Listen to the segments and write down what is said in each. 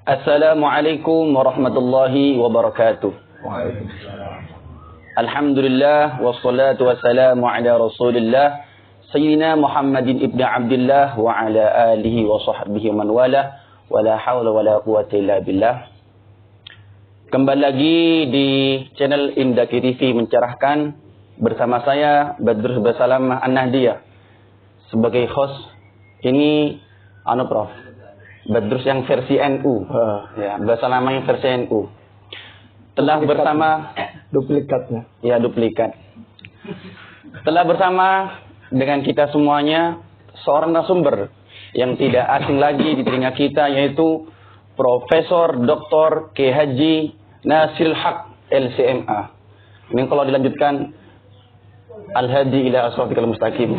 Assalamualaikum warahmatullahi wabarakatuh. Alhamdulillah wassalatu wassalamu ala Rasulillah Sayyidina Muhammadin ibn Abdullah wa ala alihi wa sahbihi man wala wala haula wala quwwata illa billah. Kembali lagi di channel Indaki TV mencerahkan bersama saya Badrus Basalam An-Nahdiyah sebagai host. Ini Prof Badrus yang versi NU, ya, Basalam yang versi NU. Telah bersama duplikatnya. Ya, duplikat. Telah bersama dengan kita semuanya seorang narasumber yang tidak asing lagi di telinga kita, yaitu Profesor Dr. K. Haji Nasil Haq LCMA. Ini kalau dilanjutkan Al-Hadi ila Asrafikal Mustaqim.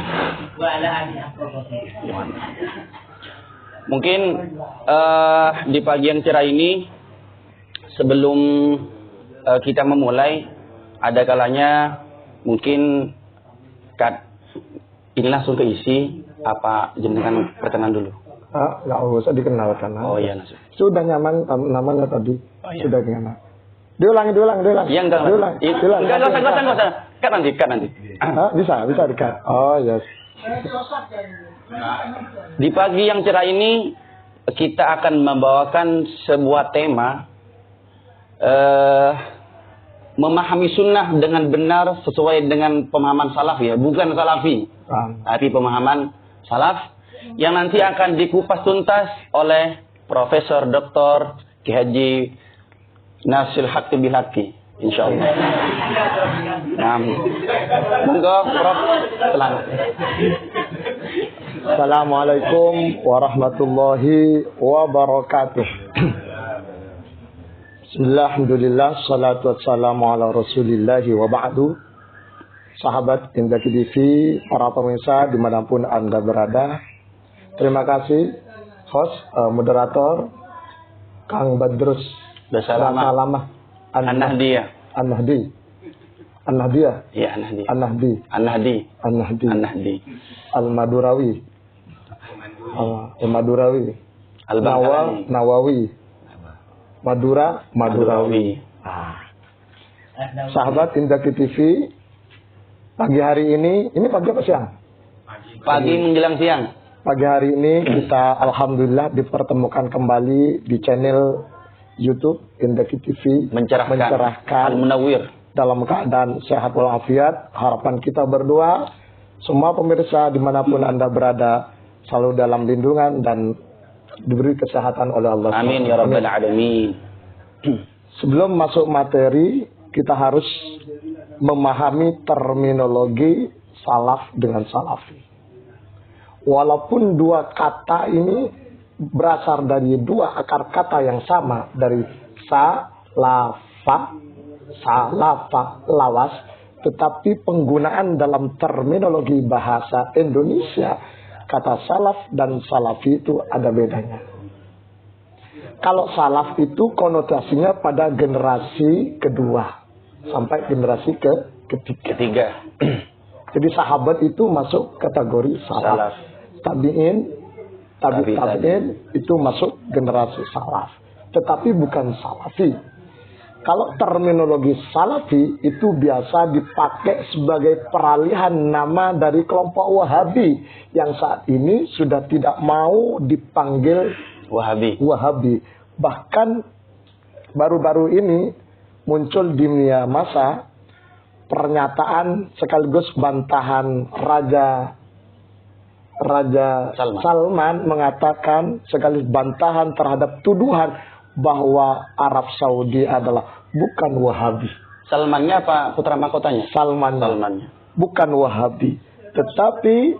Mungkin di pagi yang cerah ini, sebelum kita memulai, ada kalanya mungkin ini langsung ke isi apa jenengan perkenalan dulu. Nggak usah dikenalkan. Oh iya, langsung. Sudah nyaman namanya tadi. Oh, iya. Sudah nyaman. Diulang. Iya, enggak usah. Cut nanti. Bisa di-cut. Oh, yes. Di pagi yang cerah ini kita akan membawakan sebuah tema memahami sunnah dengan benar sesuai dengan pemahaman salaf, ya, bukan salafi, tapi pemahaman salaf yang nanti akan dikupas tuntas oleh Profesor Dr. K. Haji Nasil Haq Bilhaqi, insyaallah. Monggo Prof, silakan. Assalamualaikum warahmatullahi wabarakatuh. Bismillahirrahmanirrahim. Salatu wassalamu ala rasulillahi wa ba'du. Sahabat Indaki TV, para pemirsa dimanapun Anda berada, terima kasih host, moderator Kang Badrus Basalam An-Nahdiyah. Ya, An-Nahdi. Al-Madurawi. Nawawi. Madurawi. Sahabat Indaki TV, pagi hari ini pagi apa siang? Pagi menjelang siang. Pagi hari ini kita alhamdulillah dipertemukan kembali di channel YouTube Indaki TV mencerahkan Al-Munawwir dalam keadaan sehat walafiat. Harapan kita berdua semua pemirsa dimanapun Anda berada selalu dalam lindungan dan diberi kesehatan oleh Allah. Amin ya rabbal alamin. Sebelum masuk materi, kita harus memahami terminologi salaf dengan salafi. Walaupun dua kata ini berasal dari dua akar kata yang sama, dari salafa, lawas, tetapi penggunaan dalam terminologi bahasa Indonesia, kata salaf dan salafi itu ada bedanya. Kalau salaf itu konotasinya pada generasi kedua sampai generasi ketiga. Jadi sahabat itu masuk kategori salaf. Tabi'in itu masuk generasi salaf. Tetapi bukan salafi. Kalau terminologi salafi itu biasa dipakai sebagai peralihan nama dari kelompok Wahabi yang saat ini sudah tidak mau dipanggil Wahabi. Bahkan baru-baru ini muncul di media massa pernyataan sekaligus bantahan Raja Salman mengatakan sekaligus bantahan terhadap tuduhan bahwa Arab Saudi adalah bukan Wahabi. Salmannya apa putra mahkotanya? Salmannya. Bukan Wahabi. Tetapi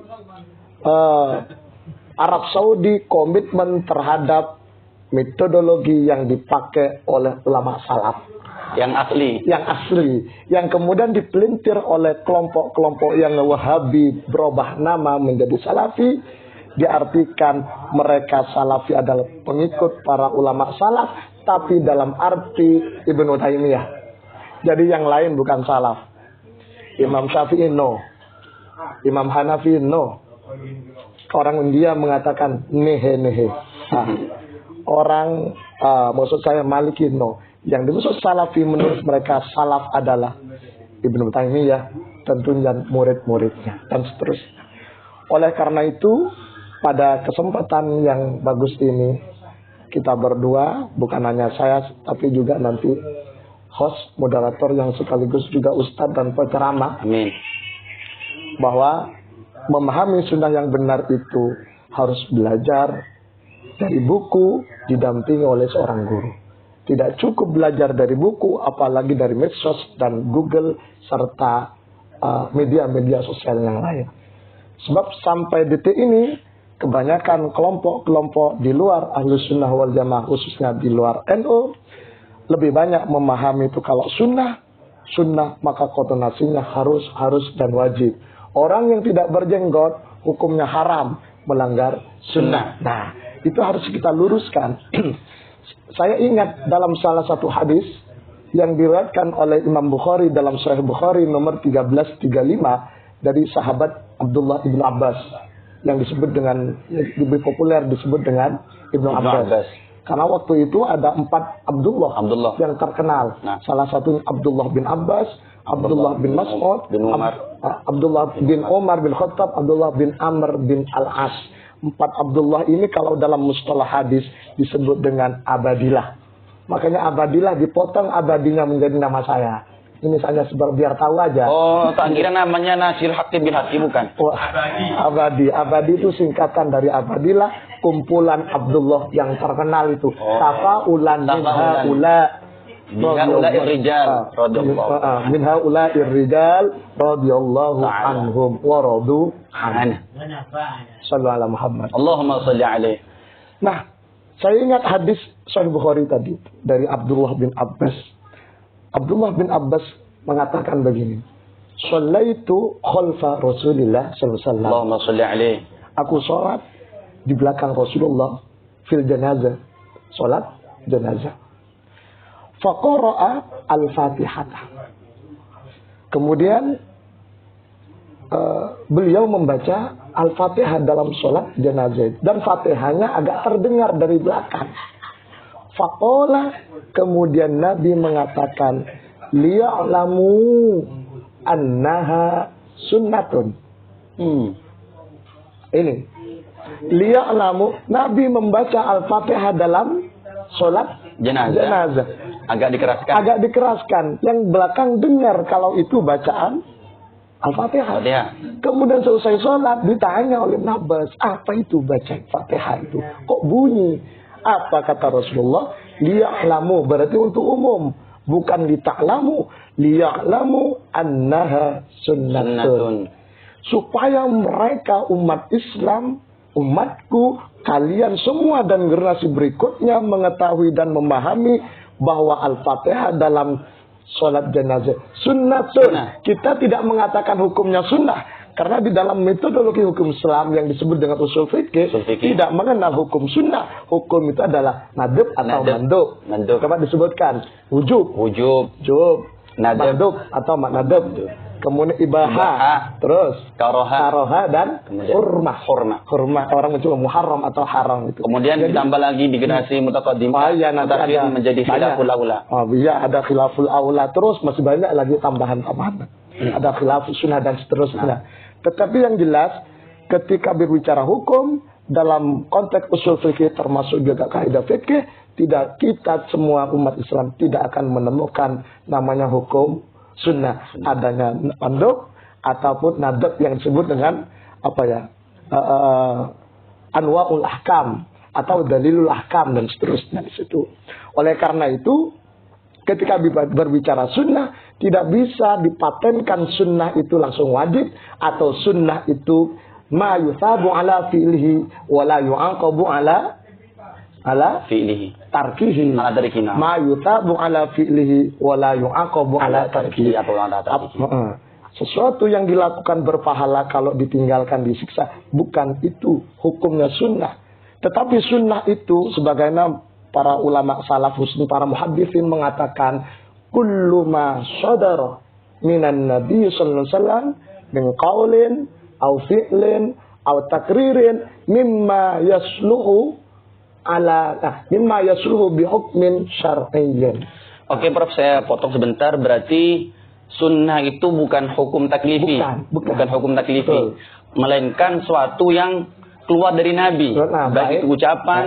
Arab Saudi komitmen terhadap metodologi yang dipakai oleh ulama salaf. Yang asli. Yang kemudian dipelintir oleh kelompok-kelompok yang Wahabi berubah nama menjadi Salafi. Diartikan mereka Salafi adalah pengikut para ulama salaf, tapi dalam arti Ibnu Taimiyah. Jadi yang lain bukan salaf. Imam Syafi'i no. Imam Hanafi no. Orang India mengatakan nehe. orang, maksud saya Maliki, no. Yang dimaksud salafi menurut mereka salaf adalah Ibnu Taimiyah, tentunya murid-muridnya dan seterusnya. Oleh karena itu, pada kesempatan yang bagus ini kita berdua, bukan hanya saya tapi juga nanti host, moderator yang sekaligus juga ustadz dan penceramah. Amin. Bahwa memahami sunnah yang benar itu harus belajar dari buku didampingi oleh seorang guru. Tidak cukup belajar dari buku, apalagi dari medsos dan Google serta media-media sosial yang lain. Sebab sampai detik ini kebanyakan kelompok-kelompok di luar Ahlus Sunnah wal Jamaah, khususnya di luar NU, lebih banyak memahami itu kalau sunnah maka konotasinya harus dan wajib. Orang yang tidak berjenggot hukumnya haram, melanggar sunnah. Nah, itu harus kita luruskan. Saya ingat dalam salah satu hadis yang diriwayatkan oleh Imam Bukhari dalam Sahih Bukhari nomor 1335 dari sahabat Abdullah ibn Abbas yang disebut dengan, lebih populer disebut dengan Ibnu Abbas. Karena waktu itu ada 4 Abdullah yang terkenal. Nah. Salah satunya Abdullah bin Abbas, Abdullah bin Mas'ud, Abdullah bin Umar bin Khattab, Abdullah bin Amr bin Al-As. 4 Abdullah ini kalau dalam mustalah hadis disebut dengan abadilah. Makanya abadilah dipotong abadinya menjadi nama saya. Ini saja biar tahu aja. Oh, tak kira namanya Nasir Hakim bin Hakim bukan? Oh, abadi itu singkatan dari abadilah, kumpulan Abdullah yang terkenal itu. Tafaulan min haula'ir rijal radhiyallahu anhum wa radu anhu. Sallu ala Muhammad. Allahumma shalli alaihi. Nah, saya ingat hadis Sahih Bukhari tadi dari Abdullah bin Abbas. Abdullah bin Abbas mengatakan begini, "Shallaitu khalfa Rasulillah sallallahu alaihi wasallam." Allahumma shalli alaihi. Aku salat di belakang Rasulullah fil janazah. Salat janazah. Faqara'a al-Fatihah. Kemudian beliau membaca Al-Fatihah dalam sholat jenazah dan Fatihahnya agak terdengar dari belakang. Faqala, kemudian Nabi mengatakan, liya'lamu annaha sunnatun. Ini liya'lamu, Nabi membaca Al-Fatihah dalam sholat jenazah. Agak dikeraskan. Yang belakang dengar kalau itu bacaan Al-Fatihah. Kemudian selesai sholat ditanya oleh Nabas, apa itu baca Fatihah itu? Kok bunyi? Apa kata Rasulullah? Liya'lamu, berarti untuk umum. Bukan lita'lamu. Liya'lamu annaha sunnatun. Supaya mereka umat Islam, umatku, kalian semua dan generasi berikutnya mengetahui dan memahami bahwa Al-Fatihah dalam sholat jenazah sunnatun. Kita tidak mengatakan hukumnya sunnah karena di dalam metodologi hukum Islam yang disebut dengan usul fikih tidak mengenal hukum sunnah. Hukum itu adalah nadab atau mandub. Coba disebutkan wujub, mandub atau mandub. Kemudian ibahah, terus karoha dan hurmah. Orang mencoba muharram atau haram itu. Kemudian ditambah lagi di generasi mutaqaddimah, ada menjadi khilaful aula. Oh iya, ada khilaful aula, terus masih banyak lagi tambahan-tambahan. Ada khilaful sunnah dan seterusnya. Tetapi yang jelas ketika berbicara hukum dalam konteks usul fikih termasuk juga kaidah fikih, tidak, kita semua umat Islam tidak akan menemukan namanya hukum sunnah, adanya mandub ataupun nadab yang disebut dengan anwaul ahkam atau dalilul ahkam dan seterusnya di situ. Oleh karena itu, ketika berbicara sunnah tidak bisa dipatenkan sunnah itu langsung wajib atau sunnah itu ma yusabu ala fi'lihi wa la yu'aqabu ala fi'lihi tarkihi. Ma yutabu ala fi'lihi wa la yu'aqabu ala tarkihi. Sesuatu yang dilakukan berpahala kalau ditinggalkan disiksa. Bukan itu hukumnya sunnah. Tetapi sunnah itu sebagaimana para ulama salaf husni, para muhadditsin mengatakan kullu ma sadara minan nabi sallallahu alaihi wasallam min qaulin aw fi'lin aw takririn mimma yasluhu mimma yasluhu bi hukmin syar'iyyin. Oke, Prof, saya potong sebentar. Berarti sunnah itu bukan hukum taklifi. Bukan hukum taklifi. Betul. Melainkan suatu yang keluar dari Nabi. Baik itu ucapan,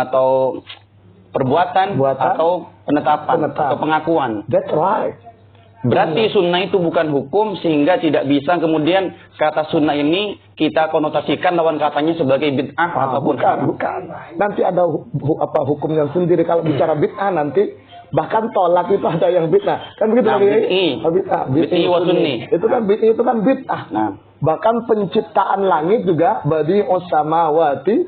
atau perbuatan, atau penetapan, atau pengakuan. That's right. Berarti sunnah itu bukan hukum, sehingga tidak bisa kemudian kata sunnah ini kita konotasikan lawan katanya sebagai bid'ah ataupun bukan. Nanti ada hukumnya sendiri kalau bicara bid'ah nanti. Bahkan tolak itu ada yang bid'ah. Kan begitu bid'ah wa sunni. Itu kan bid'ah. Nah. Bahkan penciptaan langit juga badi'us samawati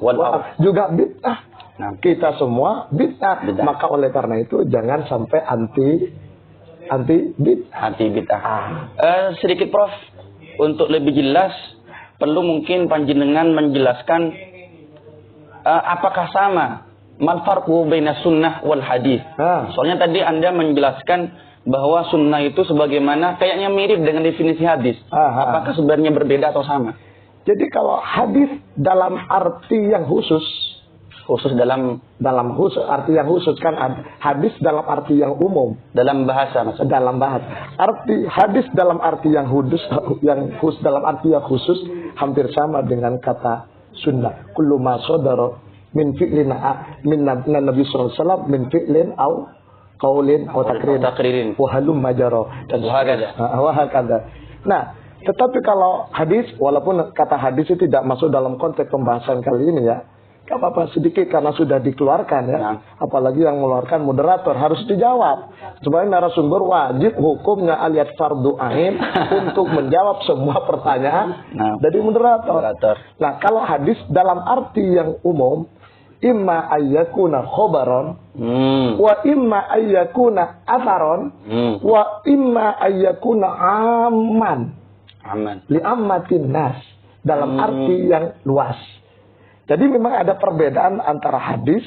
juga bid'ah. Nah. Kita semua bid'ah. Maka oleh karena itu jangan sampai anti bid'ah. Sedikit Prof, untuk lebih jelas perlu mungkin panjenengan menjelaskan apakah sama mal farqu baina sunnah wal hadis. Soalnya tadi Anda menjelaskan bahwa sunnah itu sebagaimana kayaknya mirip dengan definisi hadis. Apakah sebenarnya berbeda atau sama? Jadi kalau hadis dalam arti yang khusus dalam arti yang khusus kan hadis dalam arti yang umum, dalam bahasa maksudnya. Dalam bahasa. Arti hadis dalam arti yang khusus dalam arti yang khusus hampir sama dengan kata sunnah. Kullu ma sadara min fi'lin min Nabi sallallahu alaihi wasallam min fi'lin au qaulin au takririn wa halum majara dan wahakada. Nah, tetapi kalau hadis, walaupun kata hadis itu tidak masuk dalam konteks pembahasan kali ini ya, gak apa-apa sedikit karena sudah dikeluarkan ya. Apalagi yang mengeluarkan moderator harus dijawab. Sebagai narasumber wajib hukumnya alias fardu ain untuk menjawab semua pertanyaan dari moderator. Nah, kalau hadis dalam arti yang umum, imma ayyakuna khobaron, wa imma ayyakuna atharon, wa imma ayyakuna aman. Li ammatin nas. Dalam arti yang luas. Jadi memang ada perbedaan antara hadis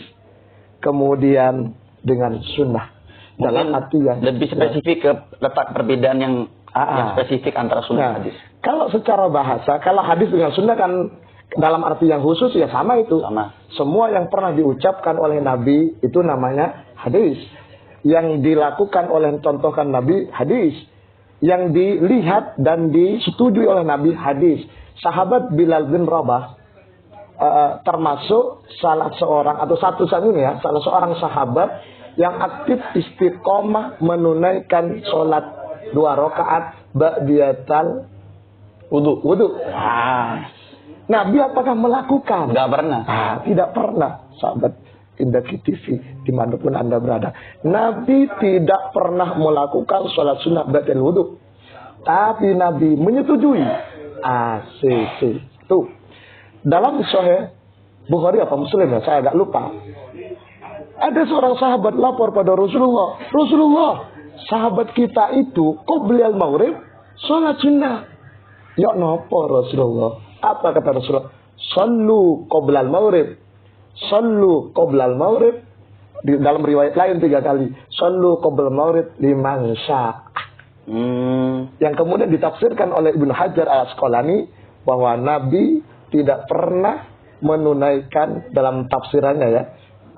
kemudian dengan sunnah. Dalam arti yang lebih spesifik ke letak perbedaan yang spesifik antara sunnah dan hadis. Kalau secara bahasa, kalau hadis dengan sunnah kan dalam arti yang khusus ya sama itu. Semua yang pernah diucapkan oleh Nabi itu namanya hadis. Yang dilakukan oleh contohkan Nabi hadis. Yang dilihat dan disetujui oleh Nabi hadis. Sahabat Bilal bin Rabah termasuk salah seorang atau salah seorang sahabat yang aktif istiqomah menunaikan sholat 2 rakaat ba'diyatal wudu. Nabi apakah melakukan? Tidak pernah. Tidak pernah, sahabat Indaki TV dimanapun Anda berada. Nabi tidak pernah melakukan sholat sunnah ba'dal wudu. Tapi Nabi menyetujui. Tuh. Dalam Sahih Bukhari apa Muslim ya, saya agak lupa. Ada seorang sahabat lapor pada Rasulullah. Sahabat kita itu qoblal maghrib sholat sunnah. Ya napa Rasulullah? Apa kata Rasulullah? Sallu qoblal maghrib. Sallu qoblal maghrib. Di dalam riwayat lain 3 kali. Sallu qoblal maghrib liman syaa'. Yang kemudian ditafsirkan oleh Ibnu Hajar al-Asqalani bahwa Nabi tidak pernah menunaikan dalam tafsirannya ya,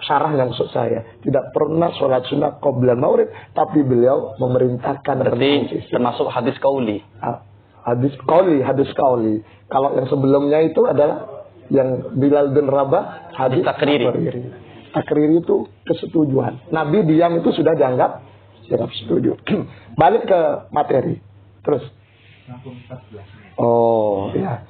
syarahnya maksud saya, tidak pernah sholat sunnah qoblal maghrib, tapi beliau memerintahkan. Berarti termasuk hadis qauli. Hadis qauli. Kalau yang sebelumnya itu adalah yang Bilal bin Rabah hadis takriri. Takriri itu kesetujuan. Nabi diam itu sudah dianggap setuju. Balik ke materi. Terus. Oh, ya.